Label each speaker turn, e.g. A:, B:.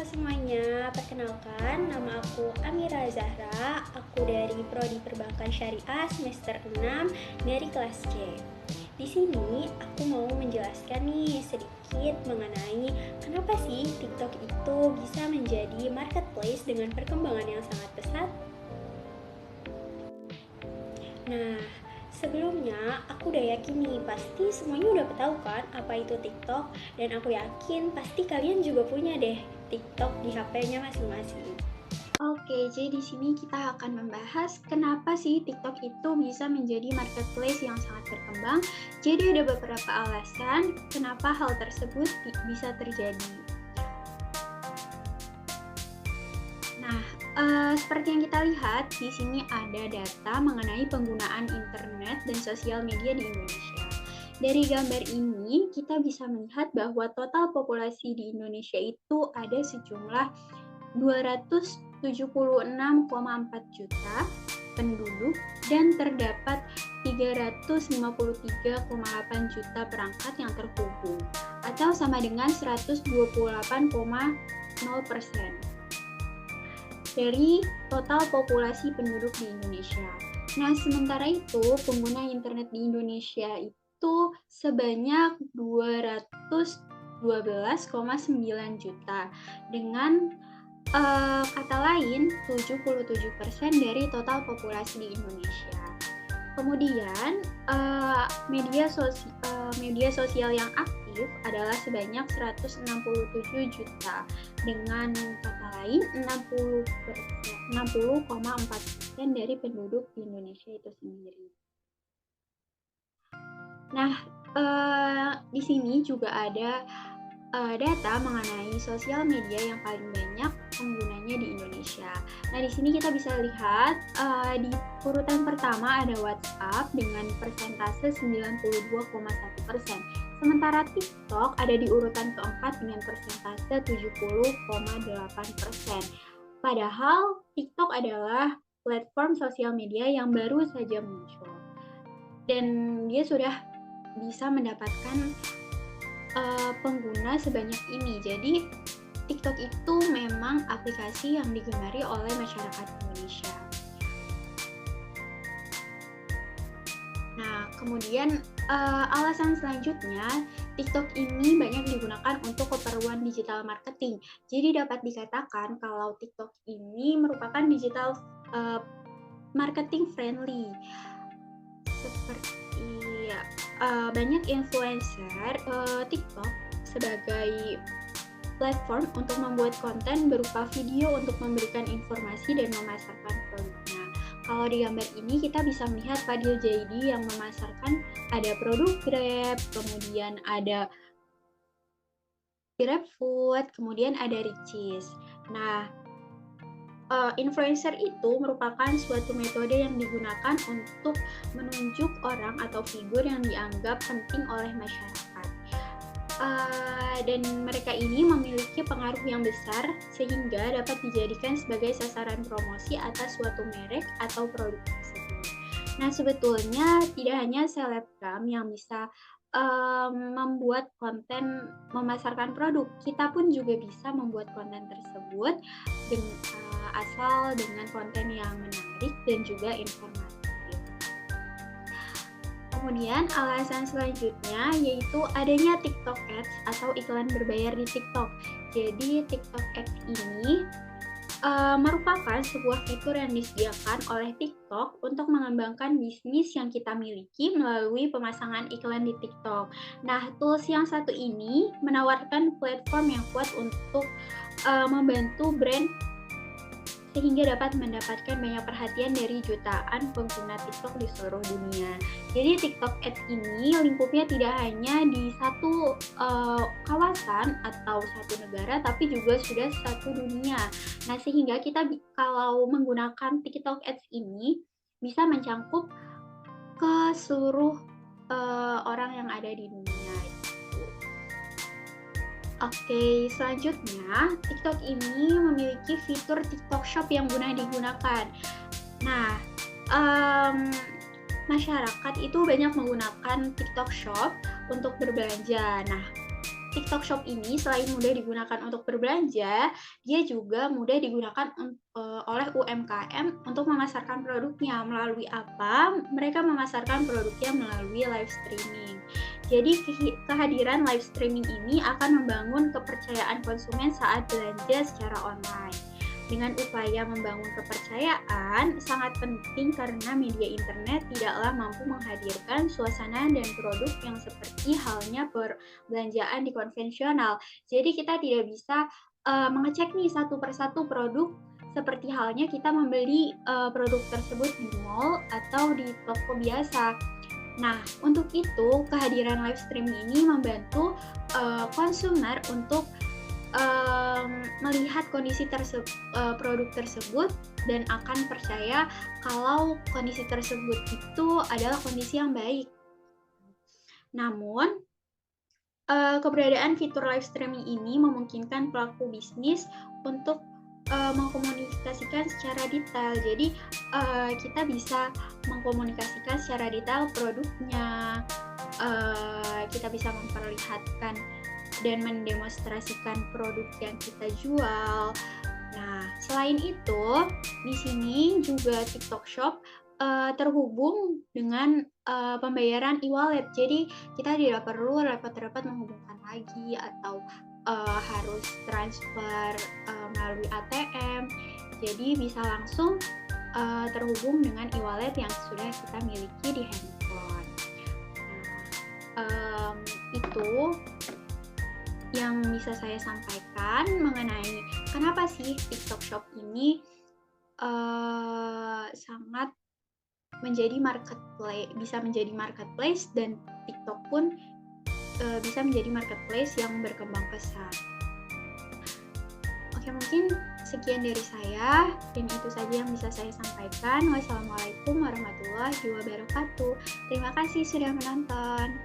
A: Halo semuanya, perkenalkan nama aku Amira Zahra. Aku dari Prodi Perbankan Syariah semester 6 dari kelas C. Di sini aku mau menjelaskan nih sedikit mengenai kenapa sih TikTok itu bisa menjadi marketplace dengan perkembangan yang sangat pesat. Nah, sebelumnya aku udah yakin nih pasti semuanya udah tahu kan apa itu TikTok, dan aku yakin pasti kalian juga punya deh TikTok di HP-nya masing-masing. Oke, jadi di sini kita akan membahas kenapa sih TikTok itu bisa menjadi marketplace yang sangat berkembang. Jadi ada beberapa alasan kenapa hal tersebut bisa terjadi. Nah, seperti yang kita lihat, di sini ada data mengenai penggunaan internet dan sosial media di Indonesia. Dari gambar ini, kita bisa melihat bahwa total populasi di Indonesia itu ada sejumlah 276,4 juta penduduk dan terdapat 353,8 juta perangkat yang terhubung, atau sama dengan 128,0% dari total populasi penduduk di Indonesia. Nah, sementara itu pengguna internet di Indonesia itu sebanyak 212,9 juta. Dengan kata lain, 77% dari total populasi di Indonesia. Kemudian, media sosial yang aktif adalah sebanyak 167 juta. Dengan kata lain, 60,4% dari penduduk di Indonesia itu sendiri. Nah, di sini juga ada data mengenai sosial media yang paling banyak penggunanya di Indonesia. Nah, di sini kita bisa lihat di urutan pertama ada WhatsApp dengan persentase 92,1%. Sementara TikTok ada di urutan keempat dengan persentase 70,8%. Padahal TikTok adalah platform sosial media yang baru saja muncul. Dan dia sudah bisa mendapatkan pengguna sebanyak ini. Jadi TikTok itu memang aplikasi yang digemari oleh masyarakat Indonesia. Nah, kemudian alasan selanjutnya, TikTok ini banyak digunakan untuk keperluan digital marketing. Jadi dapat dikatakan kalau TikTok ini merupakan digital marketing friendly. Seperti banyak influencer TikTok sebagai platform untuk membuat konten berupa video untuk memberikan informasi dan memasarkan produknya. Kalau di gambar ini kita bisa melihat Fadil Jaidi yang memasarkan ada produk Grab, kemudian ada GrabFood, kemudian ada Richeese. Nah, influencer itu merupakan suatu metode yang digunakan untuk menunjuk orang atau figur yang dianggap penting oleh masyarakat. Dan mereka ini memiliki pengaruh yang besar sehingga dapat dijadikan sebagai sasaran promosi atas suatu merek atau produk tersebut. Nah, sebetulnya tidak hanya selebgram yang bisa membuat konten memasarkan produk, kita pun juga bisa membuat konten tersebut asal dengan konten yang menarik dan juga informatif. Kemudian alasan selanjutnya yaitu adanya TikTok Ads atau iklan berbayar di TikTok. Jadi TikTok Ads ini merupakan sebuah fitur yang disediakan oleh TikTok untuk mengembangkan bisnis yang kita miliki melalui pemasangan iklan di TikTok. Nah, tools yang satu ini menawarkan platform yang kuat untuk membantu brand sehingga dapat mendapatkan banyak perhatian dari jutaan pengguna TikTok di seluruh dunia. Jadi TikTok Ads ini lingkupnya tidak hanya di satu kawasan atau satu negara, tapi juga sudah satu dunia. Nah, sehingga kita kalau menggunakan TikTok Ads ini bisa mencangkup ke seluruh orang yang ada di dunia. Oke, selanjutnya TikTok ini memiliki fitur TikTok Shop yang mudah digunakan. Nah, masyarakat itu banyak menggunakan TikTok Shop untuk berbelanja. Nah, TikTok Shop ini selain mudah digunakan untuk berbelanja, dia juga mudah digunakan oleh UMKM untuk memasarkan produknya. Melalui apa? Mereka memasarkan produknya melalui live streaming. Jadi kehadiran live streaming ini akan membangun kepercayaan konsumen saat belanja secara online. Dengan upaya membangun kepercayaan sangat penting karena media internet tidaklah mampu menghadirkan suasana dan produk yang seperti halnya perbelanjaan di konvensional. Jadi kita tidak bisa mengecek nih satu persatu produk seperti halnya kita membeli produk tersebut di mall atau di toko biasa. Nah, untuk itu kehadiran live streaming ini membantu konsumer untuk melihat kondisi produk tersebut dan akan percaya kalau kondisi tersebut itu adalah kondisi yang baik. Namun, keberadaan fitur live streaming ini memungkinkan pelaku bisnis untuk mengkomunikasikan secara detail. Jadi, kita bisa mengkomunikasikan secara detail produknya, kita bisa memperlihatkan dan mendemonstrasikan produk yang kita jual. Nah, selain itu, di sini juga TikTok Shop terhubung dengan pembayaran e-wallet. Jadi, kita tidak perlu repot-repot menghubungkan lagi atau harus transfer melalui ATM. Jadi, bisa langsung terhubung dengan e-wallet yang sudah kita miliki di handphone. Nah, itu yang bisa saya sampaikan mengenai kenapa sih TikTok Shop ini sangat bisa menjadi marketplace dan TikTok pun bisa menjadi marketplace yang berkembang pesat. Oke, mungkin sekian dari saya dan itu saja yang bisa saya sampaikan. Wassalamualaikum warahmatullahi wabarakatuh. Terima kasih sudah menonton.